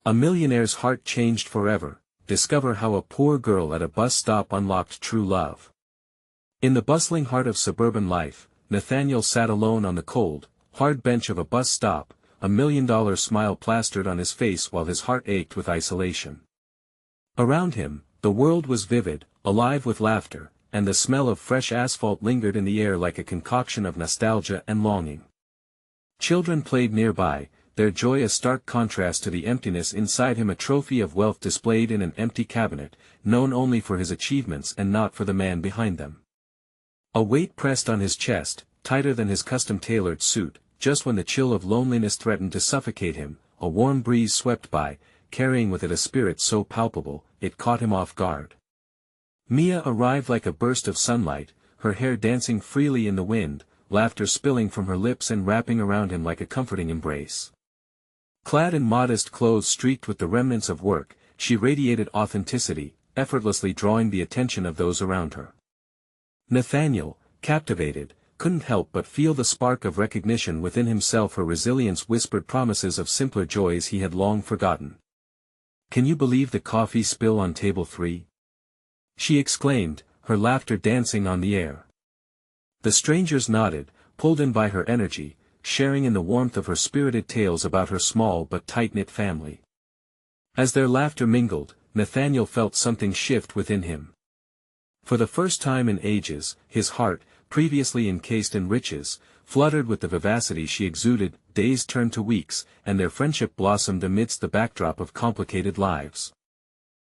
A millionaire's heart changed forever. Discover how a poor girl at a bus stop unlocked true love. In the bustling heart of suburban life, Nathaniel sat alone on the cold, hard bench of a bus stop, a $1 million smile plastered on his face while his heart ached with isolation. Around him, the world was vivid, alive with laughter, and the smell of fresh asphalt lingered in the air like a concoction of nostalgia and longing. Children played nearby, their joy a stark contrast to the emptiness inside him, a trophy of wealth displayed in an empty cabinet, known only for his achievements and not for the man behind them. A weight pressed on his chest, tighter than his custom-tailored suit, just when the chill of loneliness threatened to suffocate him, a warm breeze swept by, carrying with it a spirit so palpable, it caught him off guard. Mia arrived like a burst of sunlight, her hair dancing freely in the wind, laughter spilling from her lips and wrapping around him like a comforting embrace. Clad in modest clothes streaked with the remnants of work, she radiated authenticity, effortlessly drawing the attention of those around her. Nathaniel, captivated, couldn't help but feel the spark of recognition within himself. Her resilience whispered promises of simpler joys he had long forgotten. "Can you believe the coffee spill on table 3? She exclaimed, her laughter dancing on the air. The strangers nodded, pulled in by her energy, sharing in the warmth of her spirited tales about her small but tight-knit family. As their laughter mingled, Nathaniel felt something shift within him. For the first time in ages, his heart, previously encased in riches, fluttered with the vivacity she exuded. Days turned to weeks, and their friendship blossomed amidst the backdrop of complicated lives.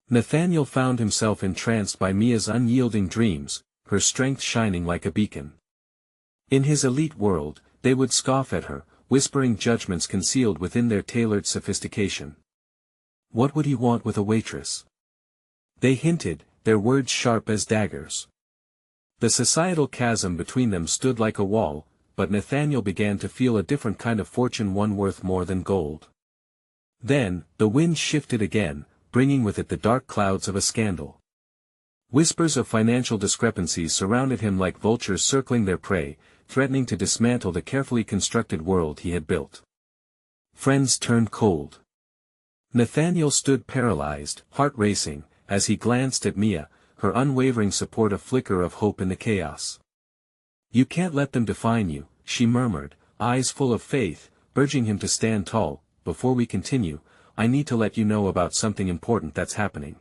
Nathaniel found himself entranced by Mia's unyielding dreams, her strength shining like a beacon. In his elite world, they would scoff at her, whispering judgments concealed within their tailored sophistication. What would he want with a waitress? They hinted, their words sharp as daggers. The societal chasm between them stood like a wall, but Nathaniel began to feel a different kind of fortune, one worth more than gold. Then, the wind shifted again, bringing with it the dark clouds of a scandal. Whispers of financial discrepancies surrounded him like vultures circling their prey, threatening to dismantle the carefully constructed world he had built. Friends turned cold. Nathaniel stood paralyzed, heart racing, as he glanced at Mia, her unwavering support a flicker of hope in the chaos. "You can't let them define you," she murmured, eyes full of faith, urging him to stand tall. "Before we continue, I need to let you know about something important that's happening.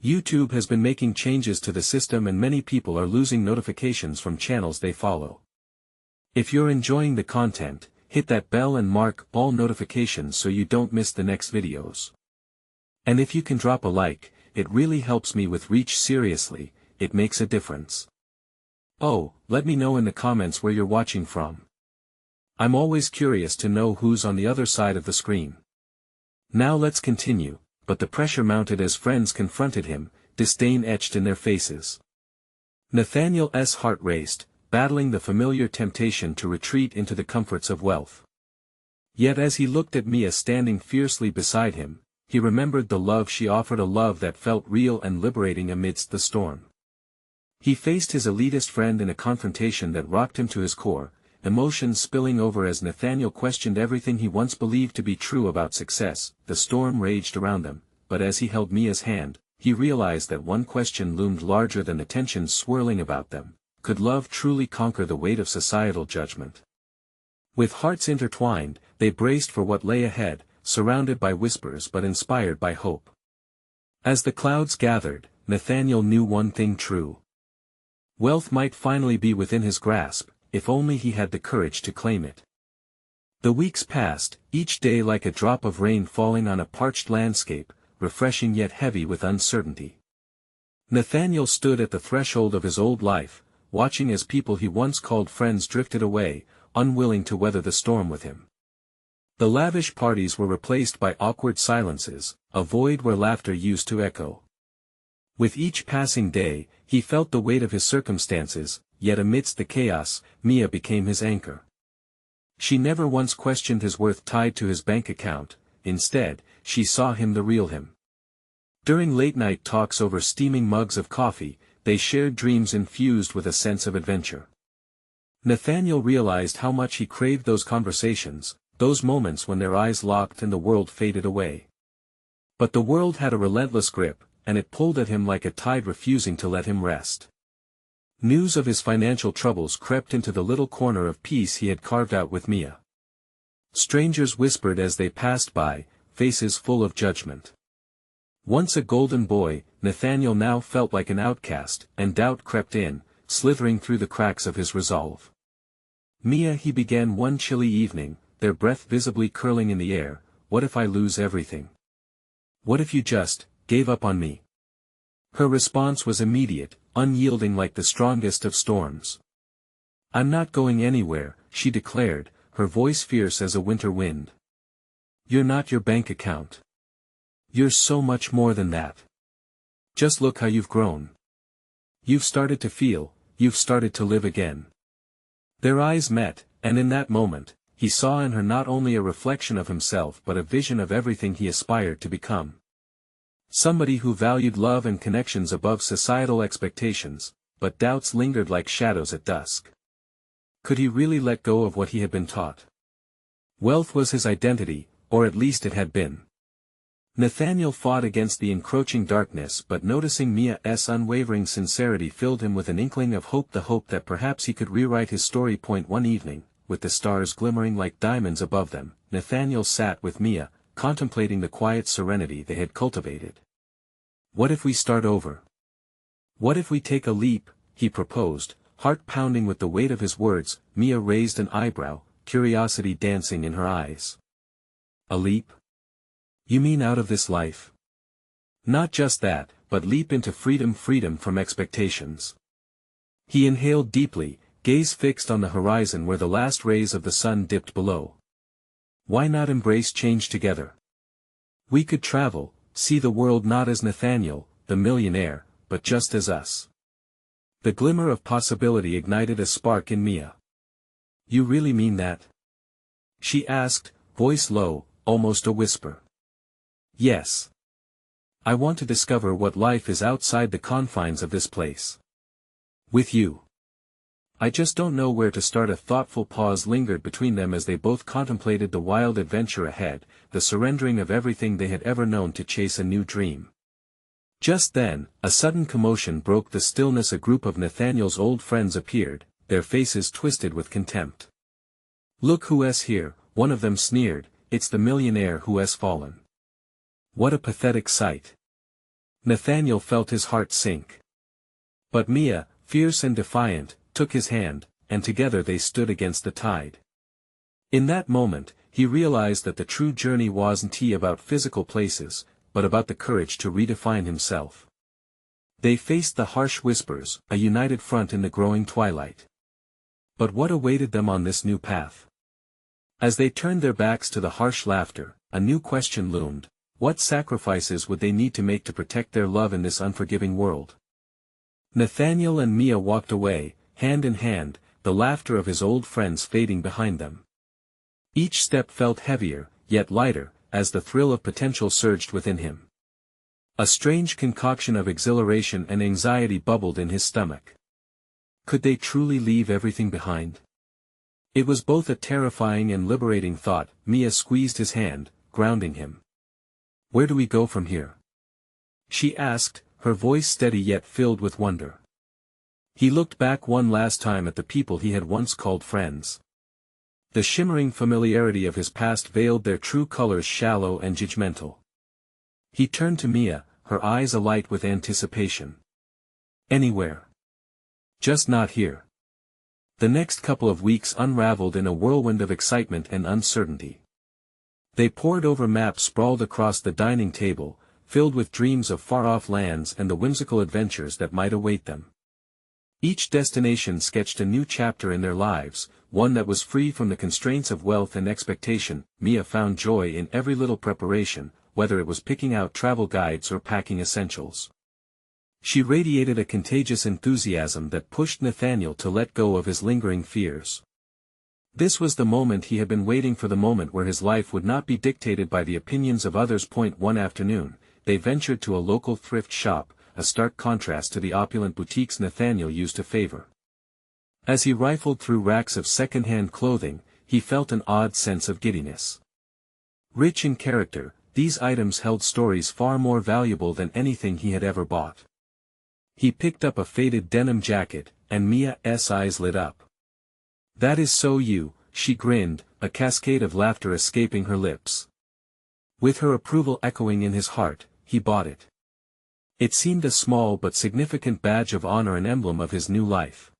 YouTube has been making changes to the system and many people are losing notifications from channels they follow. If you're enjoying the content, hit that bell and mark all notifications so you don't miss the next videos. And if you can drop a like, it really helps me with reach. Seriously, it makes a difference. Oh, let me know in the comments where you're watching from. I'm always curious to know who's on the other side of the screen." Now let's continue, but the pressure mounted as friends confronted him, disdain etched in their faces. Nathaniel's heart raced, battling the familiar temptation to retreat into the comforts of wealth. Yet as he looked at Mia standing fiercely beside him, he remembered the love she offered, a love that felt real and liberating amidst the storm. He faced his elitist friend in a confrontation that rocked him to his core, emotions spilling over as Nathaniel questioned everything he once believed to be true about success. The storm raged around them, but as he held Mia's hand, he realized that one question loomed larger than the tensions swirling about them: could love truly conquer the weight of societal judgment? With hearts intertwined, they braced for what lay ahead, surrounded by whispers but inspired by hope. As the clouds gathered, Nathaniel knew one thing true. Wealth might finally be within his grasp, if only he had the courage to claim it. The weeks passed, each day like a drop of rain falling on a parched landscape, refreshing yet heavy with uncertainty. Nathaniel stood at the threshold of his old life, watching as people he once called friends drifted away, unwilling to weather the storm with him. The lavish parties were replaced by awkward silences, a void where laughter used to echo. With each passing day, he felt the weight of his circumstances, yet amidst the chaos, Mia became his anchor. She never once questioned his worth tied to his bank account. Instead, she saw him, the real him. During late-night talks over steaming mugs of coffee, they shared dreams infused with a sense of adventure. Nathaniel realized how much he craved those conversations, those moments when their eyes locked and the world faded away. But the world had a relentless grip, and it pulled at him like a tide refusing to let him rest. News of his financial troubles crept into the little corner of peace he had carved out with Mia. Strangers whispered as they passed by, faces full of judgment. Once a golden boy, Nathaniel now felt like an outcast, and doubt crept in, slithering through the cracks of his resolve. Mia, he began one chilly evening, their breath visibly curling in the air, what if I lose everything? What if you just gave up on me? Her response was immediate, unyielding like the strongest of storms. I'm not going anywhere, she declared, her voice fierce as a winter wind. You're not your bank account. You're so much more than that. Just look how you've grown. You've started to feel, you've started to live again. Their eyes met, and in that moment, he saw in her not only a reflection of himself but a vision of everything he aspired to become. Somebody who valued love and connections above societal expectations, but doubts lingered like shadows at dusk. Could he really let go of what he had been taught? Wealth was his identity, or at least it had been. Nathaniel fought against the encroaching darkness, but noticing Mia's unwavering sincerity filled him with an inkling of hope, the hope that perhaps he could rewrite his story. One evening, with the stars glimmering like diamonds above them, Nathaniel sat with Mia, contemplating the quiet serenity they had cultivated. What if we start over? What if we take a leap, he proposed, heart pounding with the weight of his words. Mia raised an eyebrow, curiosity dancing in her eyes. A leap? You mean out of this life? Not just that, but leap into freedom, freedom from expectations. He inhaled deeply, gaze fixed on the horizon where the last rays of the sun dipped below. Why not embrace change together? We could travel, see the world not as Nathaniel, the millionaire, but just as us. The glimmer of possibility ignited a spark in Mia. You really mean that? She asked, voice low, almost a whisper. Yes. I want to discover what life is outside the confines of this place. With you. I just don't know where to start. A thoughtful pause lingered between them as they both contemplated the wild adventure ahead, the surrendering of everything they had ever known to chase a new dream. Just then, a sudden commotion broke the stillness. A group of Nathaniel's old friends appeared, their faces twisted with contempt. Look who's here, one of them sneered, it's the millionaire who's fallen. What a pathetic sight. Nathaniel felt his heart sink. But Mia, fierce and defiant, took his hand, and together they stood against the tide. In that moment, he realized that the true journey wasn't about physical places, but about the courage to redefine himself. They faced the harsh whispers, a united front in the growing twilight. But what awaited them on this new path? As they turned their backs to the harsh laughter, a new question loomed. What sacrifices would they need to make to protect their love in this unforgiving world? Nathaniel and Mia walked away, hand in hand, the laughter of his old friends fading behind them. Each step felt heavier, yet lighter, as the thrill of potential surged within him. A strange concoction of exhilaration and anxiety bubbled in his stomach. Could they truly leave everything behind? It was both a terrifying and liberating thought. Mia squeezed his hand, grounding him. Where do we go from here? She asked, her voice steady yet filled with wonder. He looked back one last time at the people he had once called friends. The shimmering familiarity of his past veiled their true colors, shallow and judgmental. He turned to Mia, her eyes alight with anticipation. Anywhere. Just not here. The next couple of weeks unraveled in a whirlwind of excitement and uncertainty. They pored over maps sprawled across the dining table, filled with dreams of far-off lands and the whimsical adventures that might await them. Each destination sketched a new chapter in their lives, one that was free from the constraints of wealth and expectation. Mia found joy in every little preparation, whether it was picking out travel guides or packing essentials. She radiated a contagious enthusiasm that pushed Nathaniel to let go of his lingering fears. This was the moment he had been waiting for, the moment where his life would not be dictated by the opinions of others. One afternoon, they ventured to a local thrift shop, a stark contrast to the opulent boutiques Nathaniel used to favor. As he rifled through racks of second-hand clothing, he felt an odd sense of giddiness. Rich in character, these items held stories far more valuable than anything he had ever bought. He picked up a faded denim jacket, and Mia's eyes lit up. "That is so you," she grinned, a cascade of laughter escaping her lips. With her approval echoing in his heart, he bought it. It seemed a small but significant badge of honor and emblem of his new life.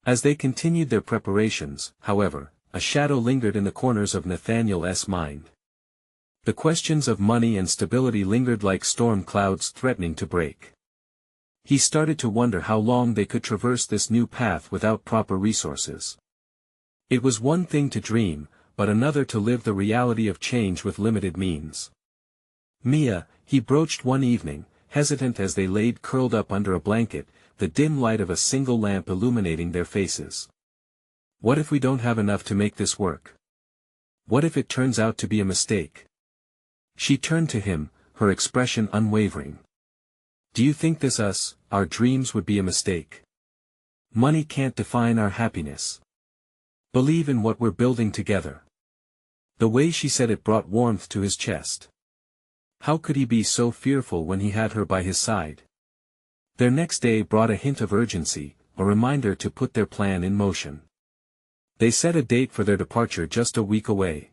As they continued their preparations, however, a shadow lingered in the corners of Nathaniel's mind. The questions of money and stability lingered like storm clouds threatening to break. He started to wonder how long they could traverse this new path without proper resources. It was one thing to dream, but another to live the reality of change with limited means. "Mia," he broached one evening, hesitant as they laid curled up under a blanket, the dim light of a single lamp illuminating their faces. "What if we don't have enough to make this work? What if it turns out to be a mistake?" She turned to him, her expression unwavering. "Do you think our dreams would be a mistake? Money can't define our happiness. Believe in what we're building together." The way she said it brought warmth to his chest. How could he be so fearful when he had her by his side? Their next day brought a hint of urgency, a reminder to put their plan in motion. They set a date for their departure just a week away.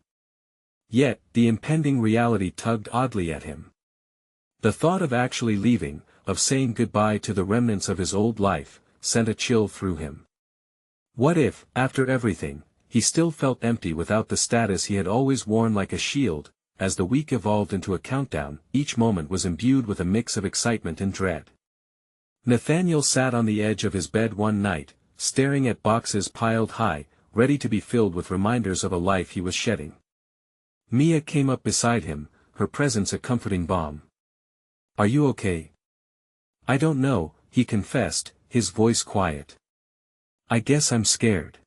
Yet, the impending reality tugged oddly at him. The thought of actually leaving, of saying goodbye to the remnants of his old life, sent a chill through him. What if, after everything, he still felt empty without the status he had always worn like a shield? As the week evolved into a countdown, each moment was imbued with a mix of excitement and dread. Nathaniel sat on the edge of his bed one night, staring at boxes piled high, ready to be filled with reminders of a life he was shedding. Mia came up beside him, her presence a comforting balm. "Are you okay?" "I don't know," he confessed, his voice quiet. "I guess I'm scared.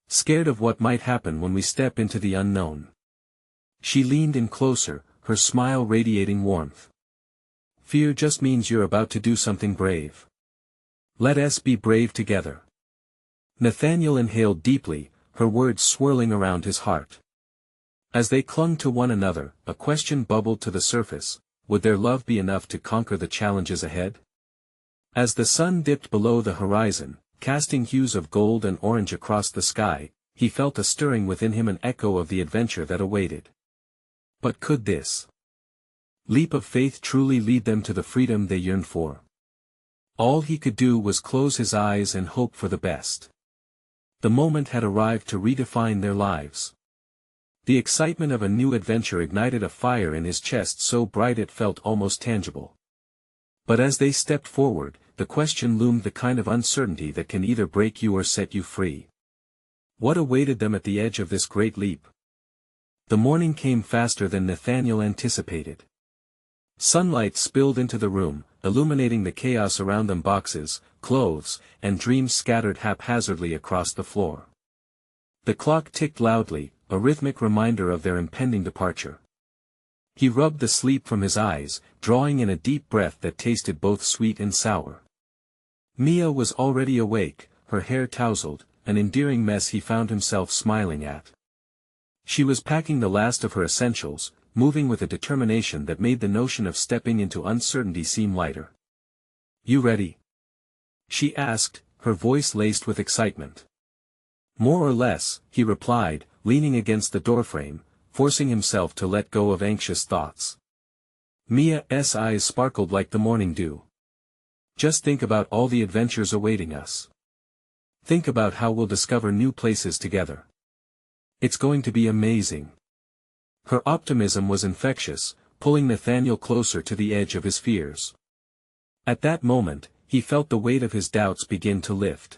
Scared of what might happen when we step into the unknown." She leaned in closer, her smile radiating warmth. "Fear just means you're about to do something brave. Let us be brave together." Nathaniel inhaled deeply, her words swirling around his heart. As they clung to one another, a question bubbled to the surface: would their love be enough to conquer the challenges ahead? As the sun dipped below the horizon, casting hues of gold and orange across the sky, he felt a stirring within him, an echo of the adventure that awaited. But could this leap of faith truly lead them to the freedom they yearned for? All he could do was close his eyes and hope for the best. The moment had arrived to redefine their lives. The excitement of a new adventure ignited a fire in his chest so bright it felt almost tangible. But as they stepped forward, the question loomed, the kind of uncertainty that can either break you or set you free. What awaited them at the edge of this great leap? The morning came faster than Nathaniel anticipated. Sunlight spilled into the room, illuminating the chaos around them: boxes, clothes, and dreams scattered haphazardly across the floor. The clock ticked loudly, a rhythmic reminder of their impending departure. He rubbed the sleep from his eyes, drawing in a deep breath that tasted both sweet and sour. Mia was already awake, her hair tousled, an endearing mess he found himself smiling at. She was packing the last of her essentials, moving with a determination that made the notion of stepping into uncertainty seem lighter. "You ready?" she asked, her voice laced with excitement. "More or less," he replied, leaning against the doorframe, forcing himself to let go of anxious thoughts. Mia's eyes sparkled like the morning dew. "Just think about all the adventures awaiting us. Think about how we'll discover new places together. It's going to be amazing." Her optimism was infectious, pulling Nathaniel closer to the edge of his fears. At that moment, he felt the weight of his doubts begin to lift.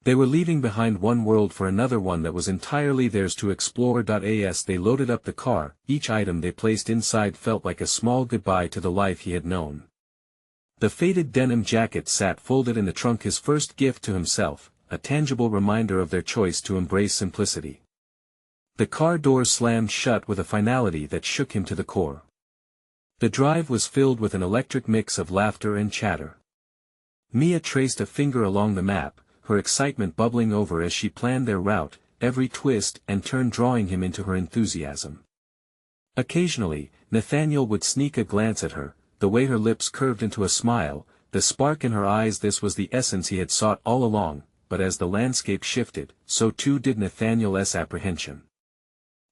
They were leaving behind one world for another, one that was entirely theirs to explore. As they loaded up the car, each item they placed inside felt like a small goodbye to the life he had known. The faded denim jacket sat folded in the trunk, his first gift to himself, a tangible reminder of their choice to embrace simplicity. The car doors slammed shut with a finality that shook him to the core. The drive was filled with an electric mix of laughter and chatter. Mia traced a finger along the map, her excitement bubbling over as she planned their route, every twist and turn drawing him into her enthusiasm. Occasionally, Nathaniel would sneak a glance at her, the way her lips curved into a smile, the spark in her eyes. This was the essence he had sought all along, but as the landscape shifted, so too did Nathaniel's apprehension.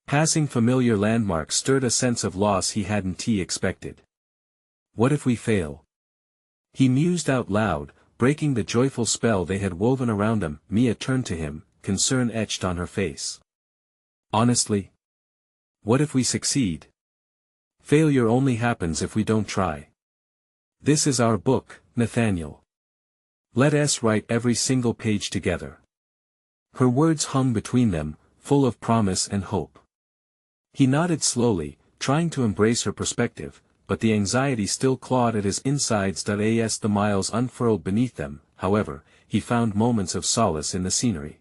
Passing familiar landmarks stirred a sense of loss he hadn't expected. What if we fail? He mused out loud, breaking the joyful spell they had woven around them. Mia turned to him, concern etched on her face. Honestly? What if we succeed? Failure only happens if we don't try. This is our book, Nathaniel. Let us write every single page together. Her words hung between them, full of promise and hope. He nodded slowly, trying to embrace her perspective, but the anxiety still clawed at his insides. As the miles unfurled beneath them, however, he found moments of solace in the scenery.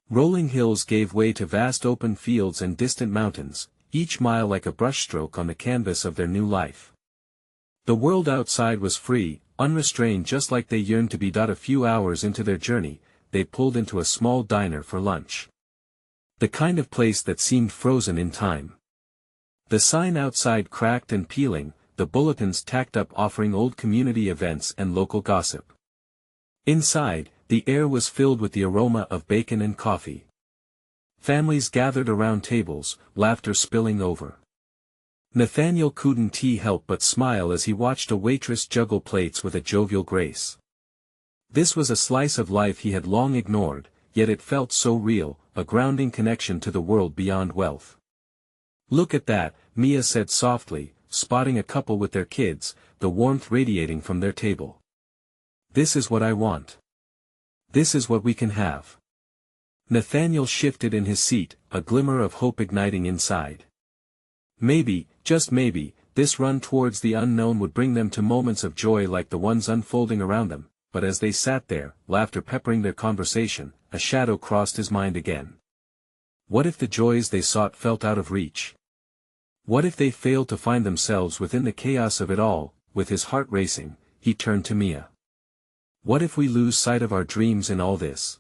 Rolling hills gave way to vast open fields and distant mountains, each mile like a brushstroke on the canvas of their new life. The world outside was free, unrestrained, just like they yearned to be. A few hours into their journey, they pulled into a small diner for lunch. The kind of place that seemed frozen in time. The sign outside cracked and peeling, the bulletins tacked up offering old community events and local gossip. Inside, the air was filled with the aroma of bacon and coffee. Families gathered around tables, laughter spilling over. Nathaniel couldn't help but smile as he watched a waitress juggle plates with a jovial grace. This was a slice of life he had long ignored, yet it felt so real, a grounding connection to the world beyond wealth. Look at that, Mia said softly, spotting a couple with their kids, the warmth radiating from their table. This is what I want. This is what we can have. Nathaniel shifted in his seat, a glimmer of hope igniting inside. Maybe, just maybe, this run towards the unknown would bring them to moments of joy like the ones unfolding around them, but as they sat there, laughter peppering their conversation, a shadow crossed his mind again. What if the joys they sought felt out of reach? What if they failed to find themselves within the chaos of it all? With his heart racing, he turned to Mia. What if we lose sight of our dreams in all this?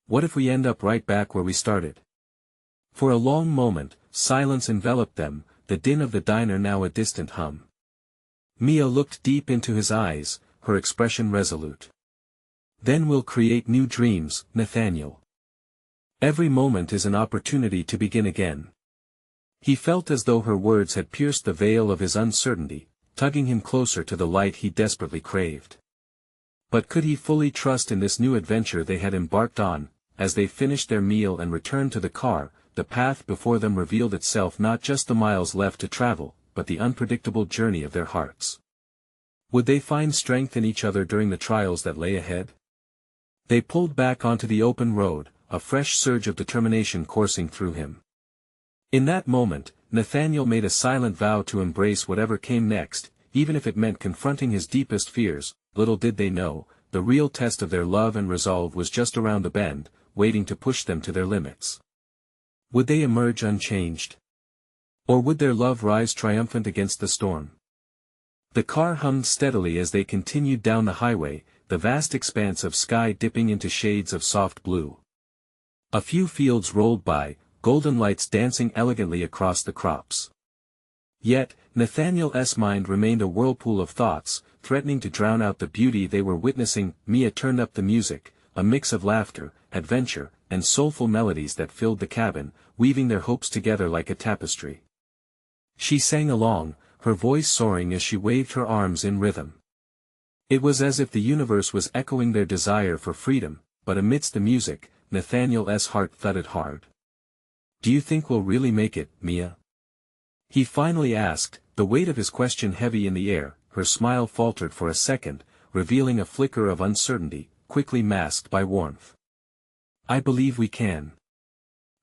What if we end up right back where we started? For a long moment, silence enveloped them, the din of the diner now a distant hum. Mia looked deep into his eyes, her expression resolute. Then we'll create new dreams, Nathaniel. Every moment is an opportunity to begin again. He felt as though her words had pierced the veil of his uncertainty, tugging him closer to the light he desperately craved. But could he fully trust in this new adventure they had embarked on? As they finished their meal and returned to the car, the path before them revealed itself, not just the miles left to travel, but the unpredictable journey of their hearts. Would they find strength in each other during the trials that lay ahead? They pulled back onto the open road, a fresh surge of determination coursing through him. In that moment, Nathaniel made a silent vow to embrace whatever came next, even if it meant confronting his deepest fears. Little did they know, the real test of their love and resolve was just around the bend, waiting to push them to their limits. Would they emerge unchanged? Or would their love rise triumphant against the storm? The car hummed steadily as they continued down the highway, the vast expanse of sky dipping into shades of soft blue. A few fields rolled by, golden lights dancing elegantly across the crops. Yet, Nathaniel's mind remained a whirlpool of thoughts, threatening to drown out the beauty they were witnessing. Mia turned up the music, a mix of laughter, adventure, and soulful melodies that filled the cabin, weaving their hopes together like a tapestry. She sang along, her voice soaring as she waved her arms in rhythm. It was as if the universe was echoing their desire for freedom, but amidst the music, Nathaniel's heart thudded hard. Do you think we'll really make it, Mia? He finally asked, the weight of his question heavy in the air. Her smile faltered for a second, revealing a flicker of uncertainty, quickly masked by warmth. I believe we can.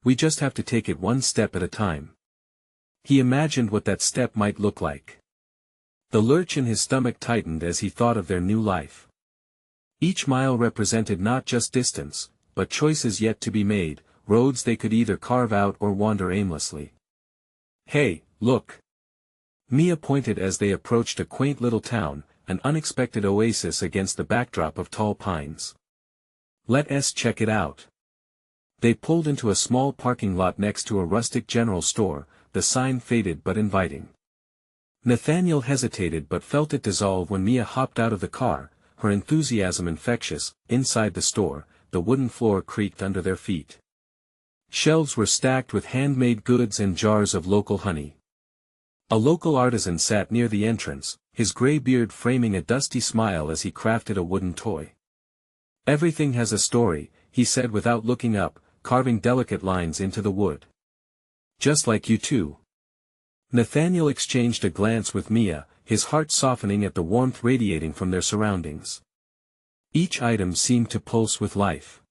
We just have to take it one step at a time. He imagined what that step might look like. The lurch in his stomach tightened as he thought of their new life. Each mile represented not just distance, but choices yet to be made, roads they could either carve out or wander aimlessly. Hey, look! Mia pointed as they approached a quaint little town, an unexpected oasis against the backdrop of tall pines. Let's check it out. They pulled into a small parking lot next to a rustic general store, the sign faded but inviting. Nathaniel hesitated but felt it dissolve when Mia hopped out of the car, her enthusiasm infectious. Inside the store, the wooden floor creaked under their feet. Shelves were stacked with handmade goods and jars of local honey. A local artisan sat near the entrance, his gray beard framing a dusty smile as he crafted a wooden toy. "Everything has a story," he said without looking up, carving delicate lines into the wood. "Just like you too." Nathaniel exchanged a glance with Mia, his heart softening at the warmth radiating from their surroundings. Each item seemed to pulse with life.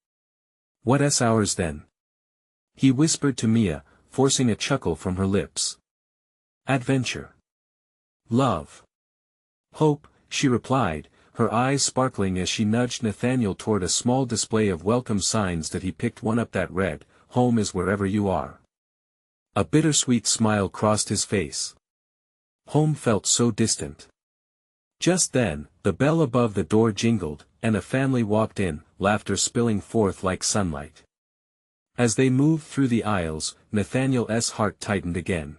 "What's ours then?" he whispered to Mia, forcing a chuckle from her lips. "Adventure. Love. Hope," she replied, her eyes sparkling as she nudged Nathaniel toward a small display of welcome signs that he picked one up that read, "Home is wherever you are." A bittersweet smile crossed his face. Home felt so distant. Just then, the bell above the door jingled, and a family walked in, laughter spilling forth like sunlight. As they moved through the aisles, Nathaniel's heart tightened again.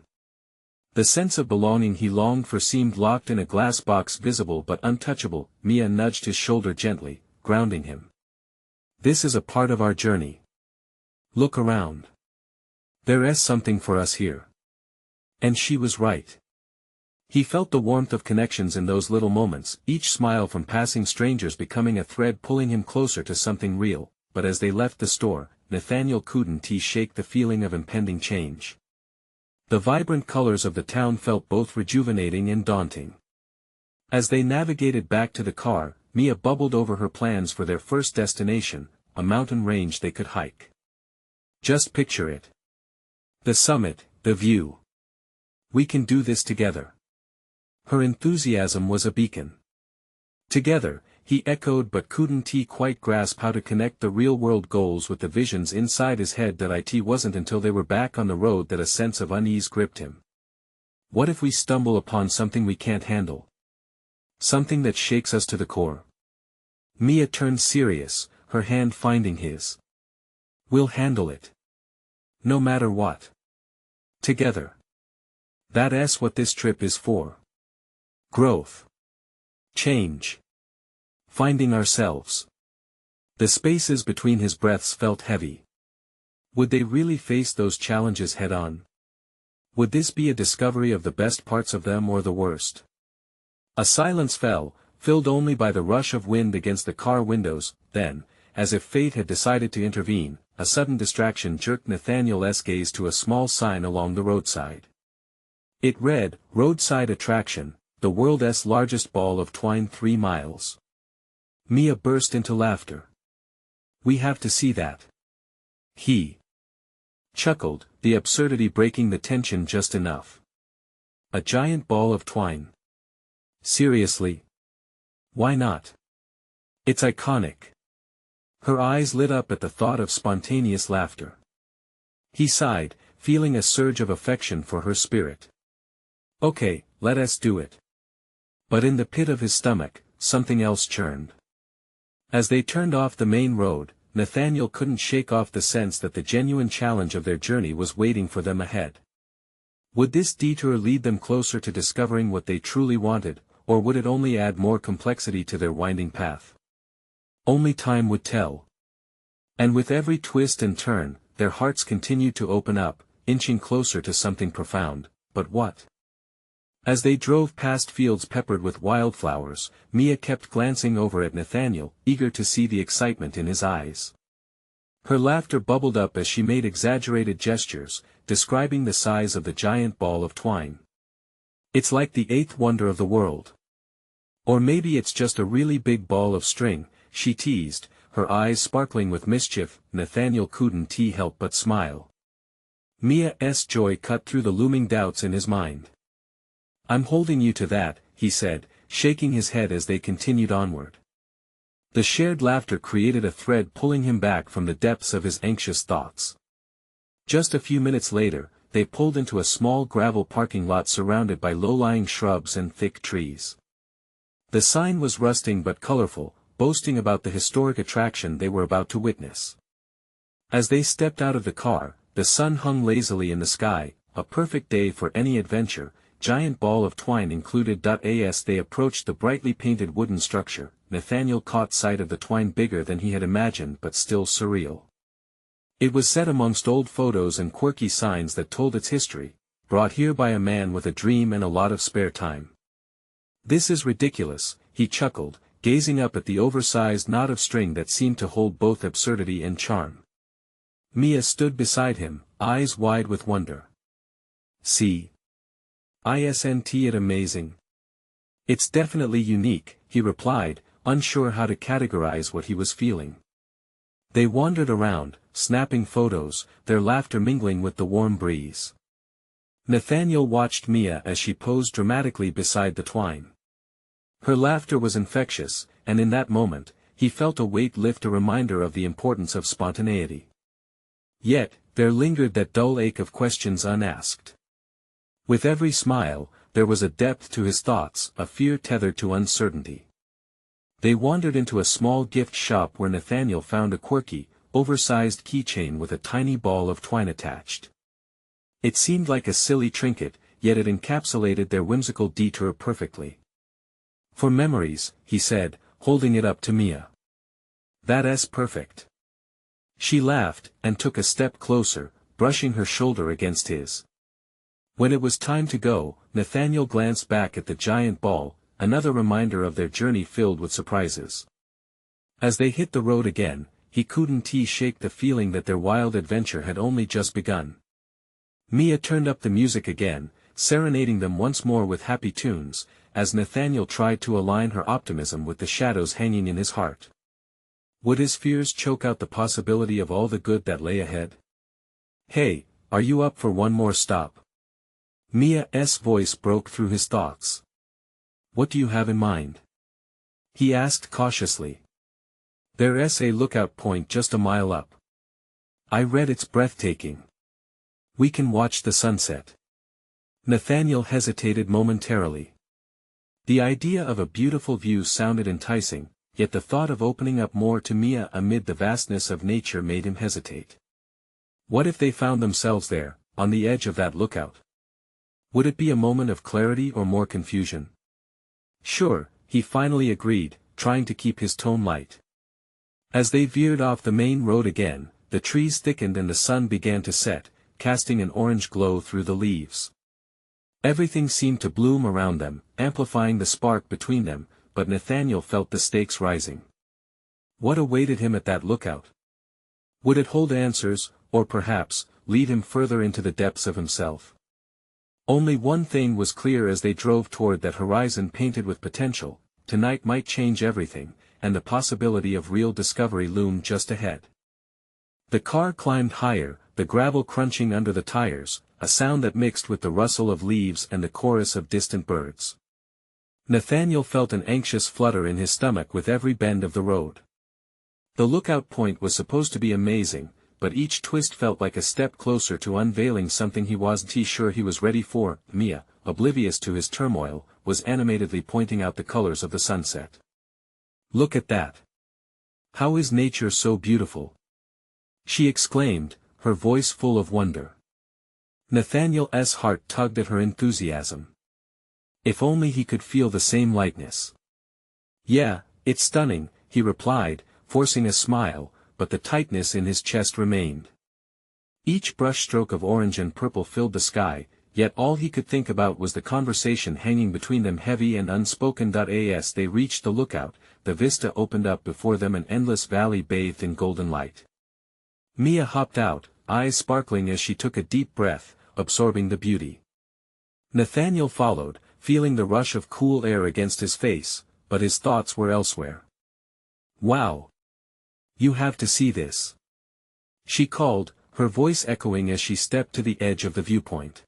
The sense of belonging he longed for seemed locked in a glass box visible but untouchable. Mia nudged his shoulder gently, grounding him. "This is a part of our journey. Look around. There's something for us here." And she was right. He felt the warmth of connections in those little moments, each smile from passing strangers becoming a thread pulling him closer to something real. But as they left the store, Nathaniel couldn't shake the feeling of impending change. The vibrant colors of the town felt both rejuvenating and daunting. As they navigated back to the car, Mia bubbled over her plans for their first destination, a mountain range they could hike. "Just picture it. The summit, the view. We can do this together." Her enthusiasm was a beacon. "Together," he echoed but couldn't quite grasp how to connect the real-world goals with the visions inside his head. It wasn't until they were back on the road that a sense of unease gripped him. What if we stumble upon something we can't handle? Something that shakes us to the core? Mia turned serious, her hand finding his. "We'll handle it. No matter what. Together. That's what this trip is for. Growth. Change. Finding ourselves." The spaces between his breaths felt heavy. Would they really face those challenges head-on? Would this be a discovery of the best parts of them or the worst? A silence fell, filled only by the rush of wind against the car windows. Then, as if fate had decided to intervene, a sudden distraction jerked Nathaniel's gaze to a small sign along the roadside. It read, "Roadside Attraction, the world's largest ball of twine 3 miles. Mia burst into laughter. "We have to see that." He chuckled, the absurdity breaking the tension just enough. "A giant ball of twine. Seriously? Why not? It's iconic." Her eyes lit up at the thought of spontaneous laughter. He sighed, feeling a surge of affection for her spirit. "Okay, let us do it." But in the pit of his stomach, something else churned. As they turned off the main road, Nathaniel couldn't shake off the sense that the genuine challenge of their journey was waiting for them ahead. Would this detour lead them closer to discovering what they truly wanted, or would it only add more complexity to their winding path? Only time would tell. And with every twist and turn, their hearts continued to open up, inching closer to something profound. But what? As they drove past fields peppered with wildflowers, Mia kept glancing over at Nathaniel, eager to see the excitement in his eyes. Her laughter bubbled up as she made exaggerated gestures, describing the size of the giant ball of twine. "It's like the 8th wonder of the world. Or maybe it's just a really big ball of string," she teased, her eyes sparkling with mischief. Nathaniel couldn't help but smile. Mia's joy cut through the looming doubts in his mind. "I'm holding you to that," he said, shaking his head as they continued onward. The shared laughter created a thread pulling him back from the depths of his anxious thoughts. Just a few minutes later, they pulled into a small gravel parking lot surrounded by low-lying shrubs and thick trees. The sign was rusting but colorful, boasting about the historic attraction they were about to witness. As they stepped out of the car, the sun hung lazily in the sky, a perfect day for any adventure, giant ball of twine included. As they approached the brightly painted wooden structure, Nathaniel caught sight of the twine bigger than he had imagined but still surreal. It was set amongst old photos and quirky signs that told its history, brought here by a man with a dream and a lot of spare time. "This is ridiculous," he chuckled, gazing up at the oversized knot of string that seemed to hold both absurdity and charm. Mia stood beside him, eyes wide with wonder. "See? Isn't it amazing?" "It's definitely unique," he replied, unsure how to categorize what he was feeling. They wandered around, snapping photos, their laughter mingling with the warm breeze. Nathaniel watched Mia as she posed dramatically beside the twine. Her laughter was infectious, and in that moment, he felt a weight lift, a reminder of the importance of spontaneity. Yet, there lingered that dull ache of questions unasked. With every smile, there was a depth to his thoughts, a fear tethered to uncertainty. They wandered into a small gift shop where Nathaniel found a quirky, oversized keychain with a tiny ball of twine attached. It seemed like a silly trinket, yet it encapsulated their whimsical detour perfectly. "For memories," he said, holding it up to Mia. "That's perfect." She laughed, and took a step closer, brushing her shoulder against his. When it was time to go, Nathaniel glanced back at the giant ball, another reminder of their journey filled with surprises. As they hit the road again, he couldn't shake the feeling that their wild adventure had only just begun. Mia turned up the music again, serenading them once more with happy tunes, as Nathaniel tried to align her optimism with the shadows hanging in his heart. Would his fears choke out the possibility of all the good that lay ahead? "Hey, are you up for one more stop?" Mia's voice broke through his thoughts. "What do you have in mind?" he asked cautiously. "There's a lookout point just a mile up. I read it's breathtaking. We can watch the sunset." Nathaniel hesitated momentarily. The idea of a beautiful view sounded enticing, yet the thought of opening up more to Mia amid the vastness of nature made him hesitate. What if they found themselves there, on the edge of that lookout? Would it be a moment of clarity or more confusion? "Sure," he finally agreed, trying to keep his tone light. As they veered off the main road again, the trees thickened and the sun began to set, casting an orange glow through the leaves. Everything seemed to bloom around them, amplifying the spark between them, but Nathaniel felt the stakes rising. What awaited him at that lookout? Would it hold answers, or perhaps, lead him further into the depths of himself? Only one thing was clear as they drove toward that horizon painted with potential: tonight might change everything, and the possibility of real discovery loomed just ahead. The car climbed higher, the gravel crunching under the tires, a sound that mixed with the rustle of leaves and the chorus of distant birds. Nathaniel felt an anxious flutter in his stomach with every bend of the road. The lookout point was supposed to be amazing, but each twist felt like a step closer to unveiling something he wasn't sure he was ready for. Mia, oblivious to his turmoil, was animatedly pointing out the colors of the sunset. "Look at that! How is nature so beautiful?" she exclaimed, her voice full of wonder. Nathaniel's heart tugged at her enthusiasm. If only he could feel the same lightness. "Yeah, it's stunning," he replied, forcing a smile, but the tightness in his chest remained. Each brushstroke of orange and purple filled the sky, yet all he could think about was the conversation hanging between them, heavy and unspoken. As they reached the lookout, the vista opened up before them, an endless valley bathed in golden light. Mia hopped out, eyes sparkling as she took a deep breath, absorbing the beauty. Nathaniel followed, feeling the rush of cool air against his face, but his thoughts were elsewhere. "Wow! You have to see this!" she called, her voice echoing as she stepped to the edge of the viewpoint.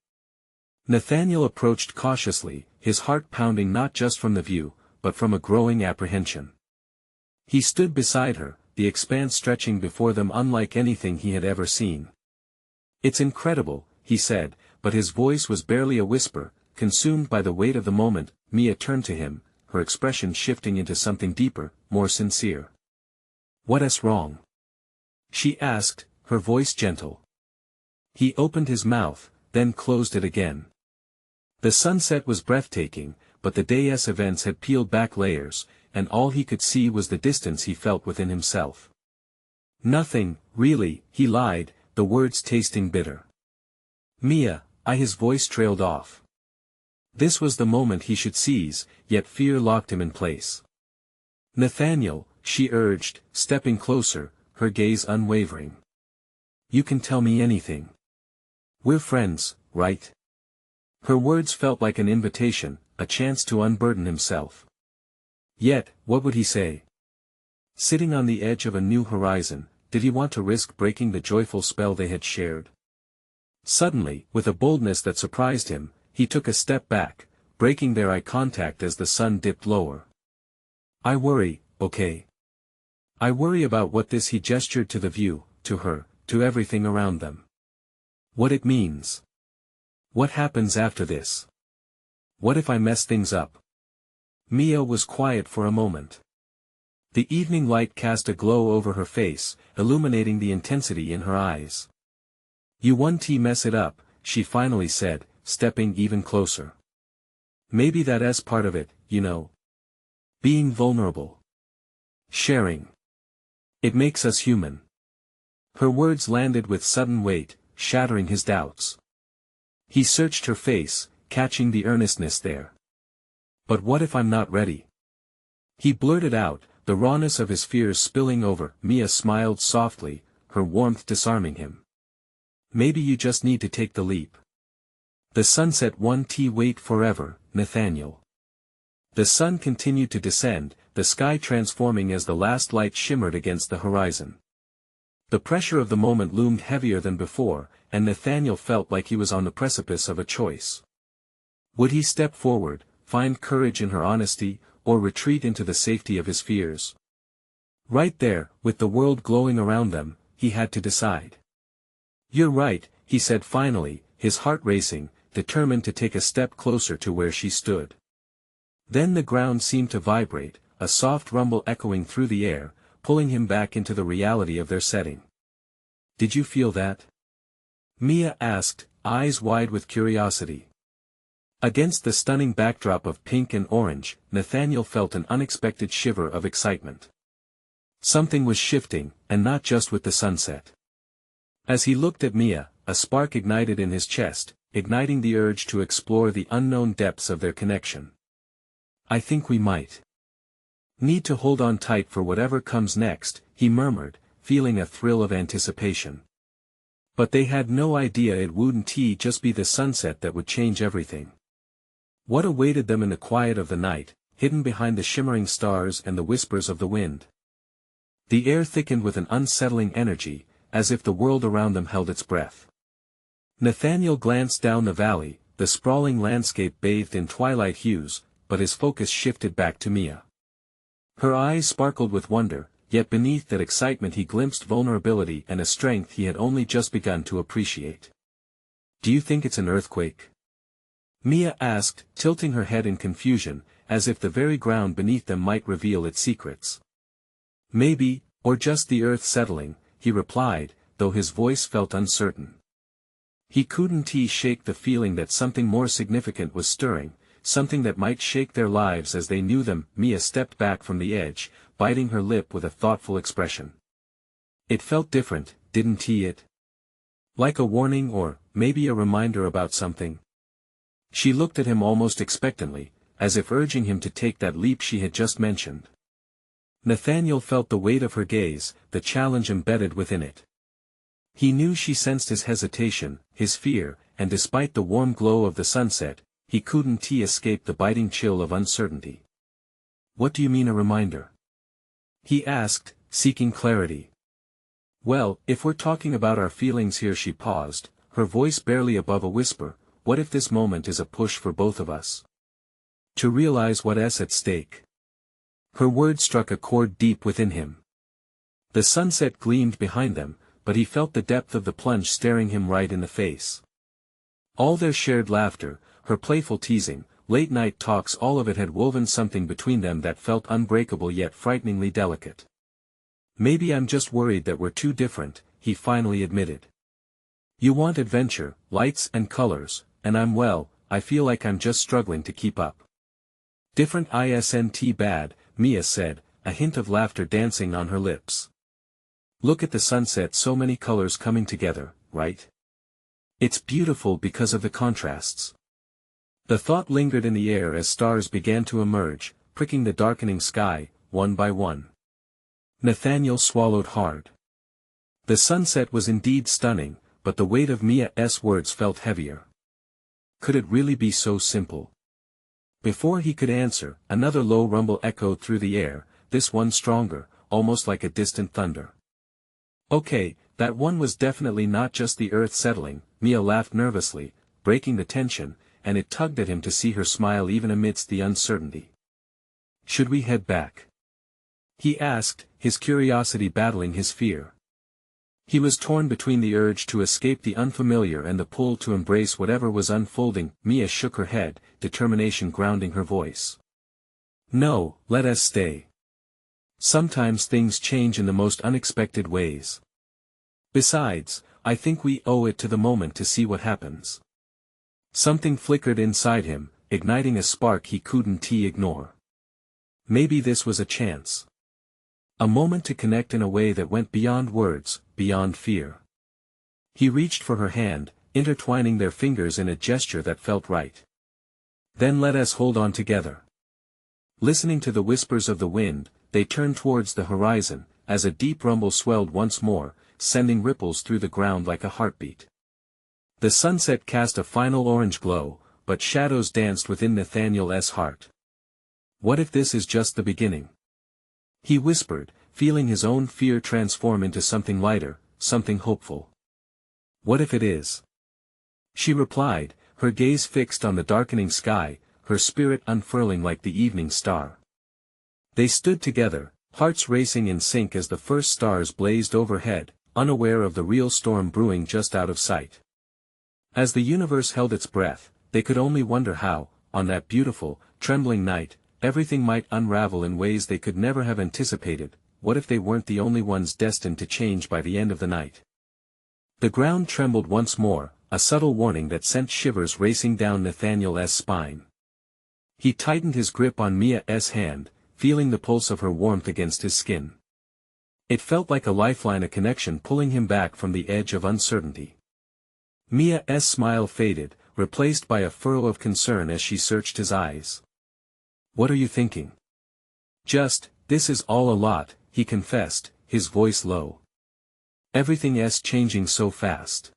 Nathaniel approached cautiously, his heart pounding not just from the view, but from a growing apprehension. He stood beside her, the expanse stretching before them unlike anything he had ever seen. "It's incredible," he said, but his voice was barely a whisper, consumed by the weight of the moment. Mia turned to him, her expression shifting into something deeper, more sincere. "What's wrong?" she asked, her voice gentle. He opened his mouth, then closed it again. The sunset was breathtaking, but the day's events had peeled back layers, and all he could see was the distance he felt within himself. Nothing, really, he lied, the words tasting bitter. Mia, his voice trailed off. This was the moment he should seize, yet fear locked him in place. Nathaniel, she urged, stepping closer, her gaze unwavering. You can tell me anything. We're friends, right? Her words felt like an invitation, a chance to unburden himself. Yet, what would he say? Sitting on the edge of a new horizon, did he want to risk breaking the joyful spell they had shared? Suddenly, with a boldness that surprised him, he took a step back, breaking their eye contact as the sun dipped lower. I worry, okay? I worry about what this, he gestured to the view, to her, to everything around them. What it means. What happens after this? What if I mess things up? Mia was quiet for a moment. The evening light cast a glow over her face, illuminating the intensity in her eyes. You won't mess it up, she finally said, stepping even closer. Maybe that's part of it, you know. Being vulnerable. Sharing. It makes us human. Her words landed with sudden weight, shattering his doubts. He searched her face, catching the earnestness there. But what if I'm not ready? He blurted out, the rawness of his fears spilling over. Mia smiled softly, her warmth disarming him. Maybe you just need to take the leap. The sunset won't wait forever, Nathaniel. The sun continued to descend, the sky transforming as the last light shimmered against the horizon. The pressure of the moment loomed heavier than before, and Nathaniel felt like he was on the precipice of a choice. Would he step forward, find courage in her honesty, or retreat into the safety of his fears? Right there, with the world glowing around them, he had to decide. You're right, he said finally, his heart racing, determined to take a step closer to where she stood. Then the ground seemed to vibrate, a soft rumble echoing through the air, pulling him back into the reality of their setting. Did you feel that? Mia asked, eyes wide with curiosity. Against the stunning backdrop of pink and orange, Nathaniel felt an unexpected shiver of excitement. Something was shifting, and not just with the sunset. As he looked at Mia, a spark ignited in his chest, igniting the urge to explore the unknown depths of their connection. I think we might need to hold on tight for whatever comes next, he murmured, feeling a thrill of anticipation. But they had no idea it wouldn't just be the sunset that would change everything. What awaited them in the quiet of the night, hidden behind the shimmering stars and the whispers of the wind? The air thickened with an unsettling energy, as if the world around them held its breath. Nathaniel glanced down the valley, the sprawling landscape bathed in twilight hues, but his focus shifted back to Mia. Her eyes sparkled with wonder, yet beneath that excitement he glimpsed vulnerability and a strength he had only just begun to appreciate. Do you think it's an earthquake? Mia asked, tilting her head in confusion, as if the very ground beneath them might reveal its secrets. Maybe, or just the earth settling, he replied, though his voice felt uncertain. He couldn't shake the feeling that something more significant was stirring, something that might shake their lives as they knew them. Mia stepped back from the edge, biting her lip with a thoughtful expression. It felt different, didn't it? Like a warning or, maybe a reminder about something. She looked at him almost expectantly, as if urging him to take that leap she had just mentioned. Nathaniel felt the weight of her gaze, the challenge embedded within it. He knew she sensed his hesitation, his fear, and despite the warm glow of the sunset, he couldn't escape the biting chill of uncertainty. What do you mean a reminder? He asked, seeking clarity. Well, if we're talking about our feelings here, she paused, her voice barely above a whisper. What if this moment is a push for both of us? To realize what's at stake. Her words struck a chord deep within him. The sunset gleamed behind them, but he felt the depth of the plunge staring him right in the face. All their shared laughter, her playful teasing, late-night talks, all of it had woven something between them that felt unbreakable yet frighteningly delicate. Maybe I'm just worried that we're too different, he finally admitted. You want adventure, lights and colors, and I feel like I'm just struggling to keep up. Different isn't bad, Mia said, a hint of laughter dancing on her lips. Look at the sunset, so many colors coming together, right? It's beautiful because of the contrasts. The thought lingered in the air as stars began to emerge, pricking the darkening sky, one by one. Nathaniel swallowed hard. The sunset was indeed stunning, but the weight of Mia's words felt heavier. Could it really be so simple? Before he could answer, another low rumble echoed through the air, this one stronger, almost like a distant thunder. Okay, that one was definitely not just the earth settling, Mia laughed nervously, breaking the tension, and it tugged at him to see her smile even amidst the uncertainty. Should we head back? He asked, his curiosity battling his fear. He was torn between the urge to escape the unfamiliar and the pull to embrace whatever was unfolding. Mia shook her head, determination grounding her voice. No, let us stay. Sometimes things change in the most unexpected ways. Besides, I think we owe it to the moment to see what happens. Something flickered inside him, igniting a spark he couldn't ignore. Maybe this was a chance. A moment to connect in a way that went beyond words, beyond fear. He reached for her hand, intertwining their fingers in a gesture that felt right. Then let us hold on together. Listening to the whispers of the wind, they turned towards the horizon, as a deep rumble swelled once more, sending ripples through the ground like a heartbeat. The sunset cast a final orange glow, but shadows danced within Nathaniel's heart. What if this is just the beginning? He whispered, feeling his own fear transform into something lighter, something hopeful. What if it is? She replied, her gaze fixed on the darkening sky, her spirit unfurling like the evening star. They stood together, hearts racing in sync as the first stars blazed overhead, unaware of the real storm brewing just out of sight. As the universe held its breath, they could only wonder how, on that beautiful, trembling night, everything might unravel in ways they could never have anticipated. What if they weren't the only ones destined to change by the end of the night? The ground trembled once more, a subtle warning that sent shivers racing down Nathaniel's spine. He tightened his grip on Mia's hand, feeling the pulse of her warmth against his skin. It felt like a lifeline, a connection pulling him back from the edge of uncertainty. Mia's smile faded, replaced by a furrow of concern as she searched his eyes. What are you thinking? Just, this is all a lot, he confessed, his voice low. Everything's changing so fast.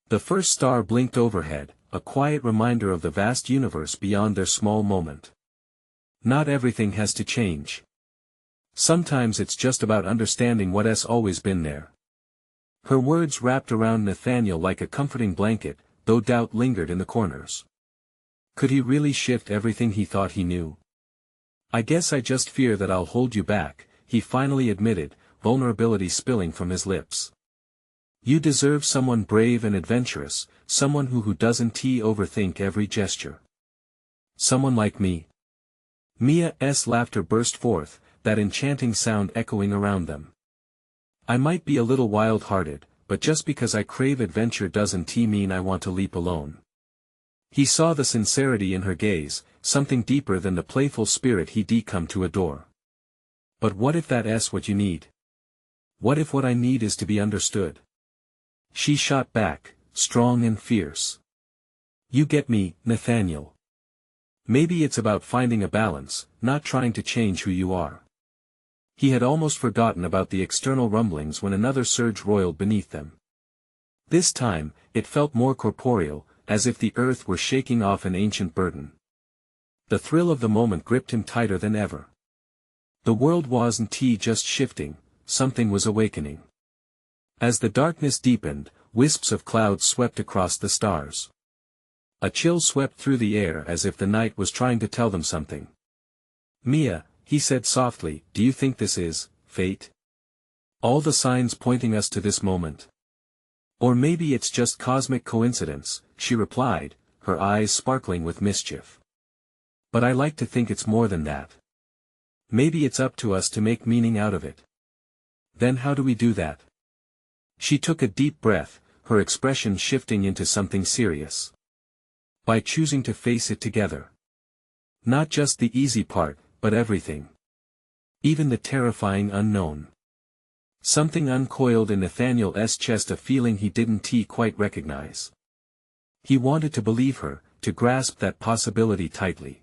The first star blinked overhead, a quiet reminder of the vast universe beyond their small moment. Not everything has to change. Sometimes it's just about understanding what's always been there. Her words wrapped around Nathaniel like a comforting blanket, though doubt lingered in the corners. Could he really shift everything he thought he knew? I guess I just fear that I'll hold you back, he finally admitted, vulnerability spilling from his lips. You deserve someone brave and adventurous, someone who doesn't overthink every gesture. Someone like me. Mia's laughter burst forth, that enchanting sound echoing around them. I might be a little wild-hearted, but just because I crave adventure doesn't mean I want to leap alone. He saw the sincerity in her gaze, something deeper than the playful spirit he'd come to adore. But what if that's what you need? What if what I need is to be understood? She shot back, strong and fierce. You get me, Nathaniel. Maybe it's about finding a balance, not trying to change who you are. He had almost forgotten about the external rumblings when another surge roiled beneath them. This time, it felt more corporeal, as if the earth were shaking off an ancient burden. The thrill of the moment gripped him tighter than ever. The world wasn't just shifting, something was awakening. As the darkness deepened, wisps of clouds swept across the stars. A chill swept through the air as if the night was trying to tell them something. Mia, he said softly, do you think this is fate? All the signs pointing us to this moment? Or maybe it's just cosmic coincidence, she replied, her eyes sparkling with mischief. But I like to think it's more than that. Maybe it's up to us to make meaning out of it. Then how do we do that? She took a deep breath, her expression shifting into something serious. By choosing to face it together. Not just the easy part, but everything. Even the terrifying unknown. Something uncoiled in Nathaniel's chest, a feeling he didn't quite recognize. He wanted to believe her, to grasp that possibility tightly.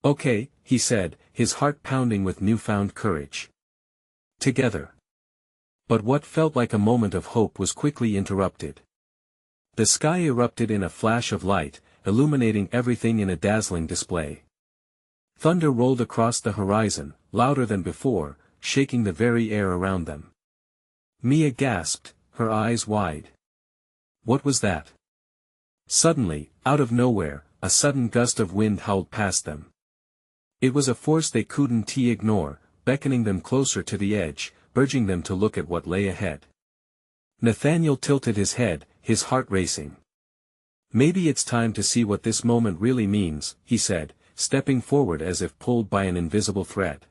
"Okay," he said, his heart pounding with newfound courage. "Together." But what felt like a moment of hope was quickly interrupted. The sky erupted in a flash of light, illuminating everything in a dazzling display. Thunder rolled across the horizon, louder than before, shaking the very air around them. Mia gasped, her eyes wide. What was that? Suddenly, out of nowhere, a sudden gust of wind howled past them. It was a force they couldn't ignore, beckoning them closer to the edge, urging them to look at what lay ahead. Nathaniel tilted his head, his heart racing. "Maybe it's time to see what this moment really means," he said, stepping forward as if pulled by an invisible thread.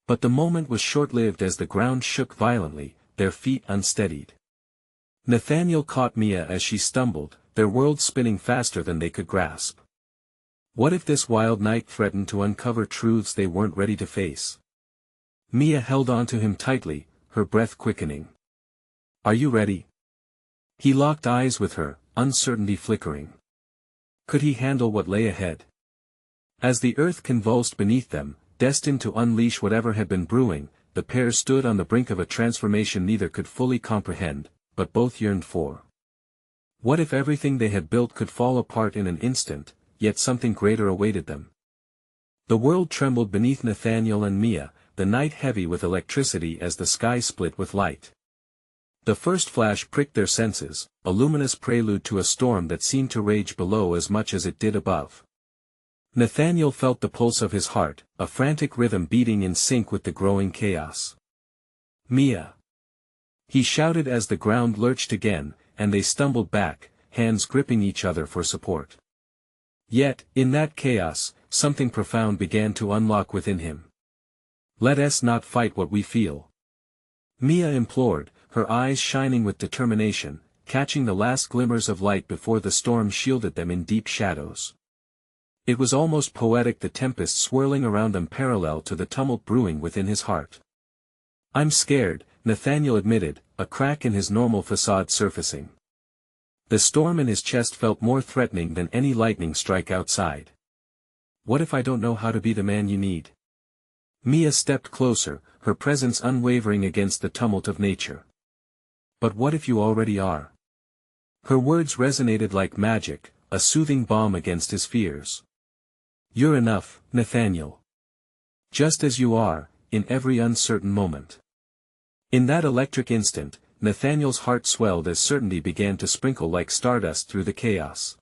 But the moment was short-lived as the ground shook violently, their feet unsteadied. Nathaniel caught Mia as she stumbled, their world spinning faster than they could grasp. What if this wild night threatened to uncover truths they weren't ready to face? Mia held on to him tightly, her breath quickening. "Are you ready?" He locked eyes with her, uncertainty flickering. Could he handle what lay ahead? As the earth convulsed beneath them, destined to unleash whatever had been brewing, the pair stood on the brink of a transformation neither could fully comprehend, but both yearned for. What if everything they had built could fall apart in an instant, yet something greater awaited them? The world trembled beneath Nathaniel and Mia, the night heavy with electricity as the sky split with light. The first flash pricked their senses, a luminous prelude to a storm that seemed to rage below as much as it did above. Nathaniel felt the pulse of his heart, a frantic rhythm beating in sync with the growing chaos. "Mia!" he shouted as the ground lurched again, and they stumbled back, hands gripping each other for support. Yet, in that chaos, something profound began to unlock within him. "Let us not fight what we feel," Mia implored, her eyes shining with determination, catching the last glimmers of light before the storm shielded them in deep shadows. It was almost poetic, the tempest swirling around them parallel to the tumult brewing within his heart. "I'm scared," Nathaniel admitted, a crack in his normal facade surfacing. The storm in his chest felt more threatening than any lightning strike outside. "What if I don't know how to be the man you need?" Mia stepped closer, her presence unwavering against the tumult of nature. "But what if you already are?" Her words resonated like magic, a soothing balm against his fears. "You're enough, Nathaniel. Just as you are, in every uncertain moment." In that electric instant, Nathaniel's heart swelled as certainty began to sprinkle like stardust through the chaos.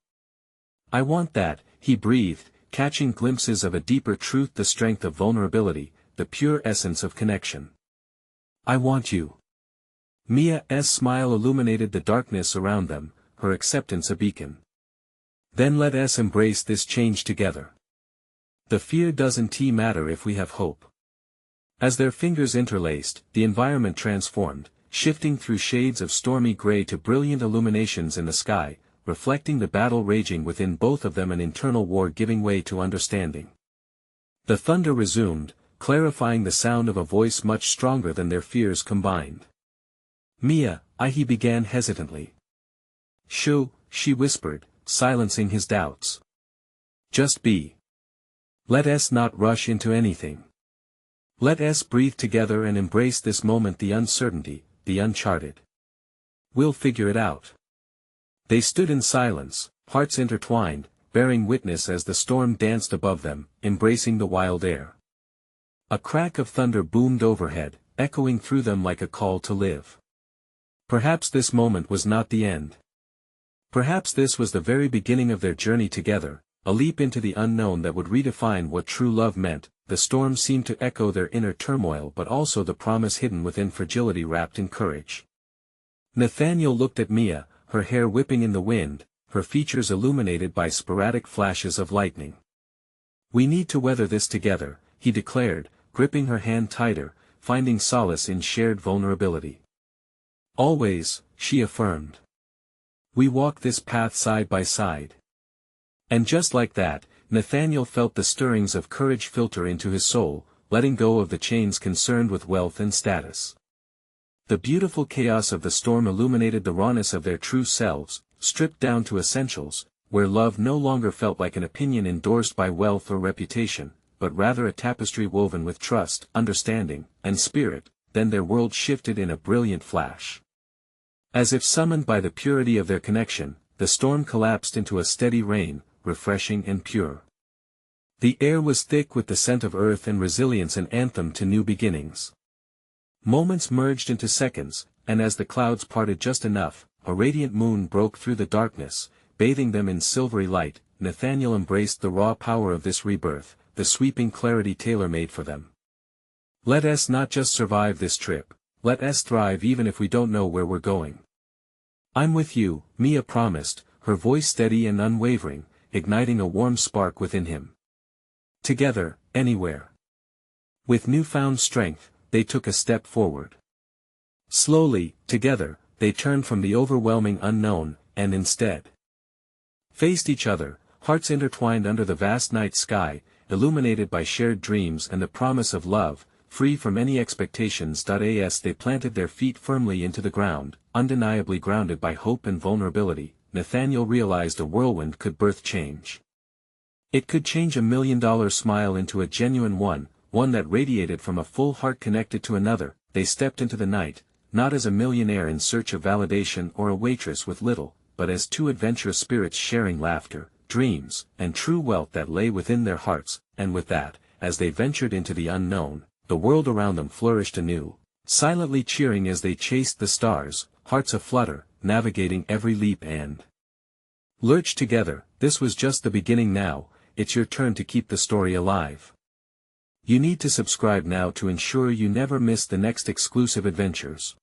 "I want that," he breathed, catching glimpses of a deeper truth, the strength of vulnerability, the pure essence of connection. "I want you." Mia's smile illuminated the darkness around them, her acceptance a beacon. "Then let us embrace this change together. The fear doesn't matter if we have hope." As their fingers interlaced, the environment transformed, shifting through shades of stormy gray to brilliant illuminations in the sky, reflecting the battle raging within both of them, an internal war giving way to understanding. The thunder resumed, clarifying the sound of a voice much stronger than their fears combined. "Mia," he began hesitantly. "Shoo," she whispered, silencing his doubts. "Just be. Let us not rush into anything. Let us breathe together and embrace this moment, the uncertainty, the uncharted. We'll figure it out." They stood in silence, hearts intertwined, bearing witness as the storm danced above them, embracing the wild air. A crack of thunder boomed overhead, echoing through them like a call to live. Perhaps this moment was not the end. Perhaps this was the very beginning of their journey together, a leap into the unknown that would redefine what true love meant. The storm seemed to echo their inner turmoil, but also the promise hidden within fragility wrapped in courage. Nathaniel looked at Mia, her hair whipping in the wind, her features illuminated by sporadic flashes of lightning. "We need to weather this together," he declared, gripping her hand tighter, finding solace in shared vulnerability. "Always," she affirmed. We walk this path side by side. And just like that, Nathaniel felt the stirrings of courage filter into his soul, letting go of the chains concerned with wealth and status. The beautiful chaos of the storm illuminated the rawness of their true selves, stripped down to essentials, where love no longer felt like an opinion endorsed by wealth or reputation, but rather a tapestry woven with trust, understanding, and spirit. Then their world shifted in a brilliant flash. As if summoned by the purity of their connection, the storm collapsed into a steady rain, refreshing and pure. The air was thick with the scent of earth and resilience, an anthem to new beginnings. Moments merged into seconds, and as the clouds parted just enough, a radiant moon broke through the darkness, bathing them in silvery light. Nathaniel embraced the raw power of this rebirth, the sweeping clarity tailor-made for them. Let us not just survive this trip, let us thrive even if we don't know where we're going. I'm with you, Mia promised, her voice steady and unwavering, igniting a warm spark within him. Together, anywhere. With newfound strength, they took a step forward. Slowly, together, they turned from the overwhelming unknown, and instead faced each other, hearts intertwined under the vast night sky, illuminated by shared dreams and the promise of love, free from any expectations. As they planted their feet firmly into the ground, undeniably grounded by hope and vulnerability, Nathaniel realized a whirlwind could birth change. It could change $1 million smile into a genuine one that radiated from a full heart connected to another. They stepped into the night, not as a millionaire in search of validation or a waitress with little, but as two adventurous spirits sharing laughter, dreams, and true wealth that lay within their hearts. And with that, as they ventured into the unknown, the world around them flourished anew, silently cheering as they chased the stars, hearts aflutter, navigating every leap and lurch together. This was just the beginning. Now, it's your turn to keep the story alive. You need to subscribe now to ensure you never miss the next exclusive adventures.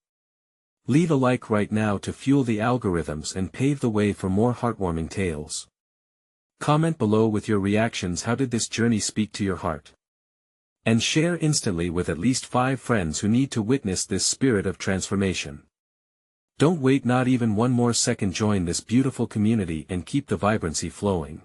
Leave a like right now to fuel the algorithms and pave the way for more heartwarming tales. Comment below with your reactions. How did this journey speak to your heart? And share instantly with at least 5 friends who need to witness this spirit of transformation. Don't wait not even one more second. Join this beautiful community and keep the vibrancy flowing.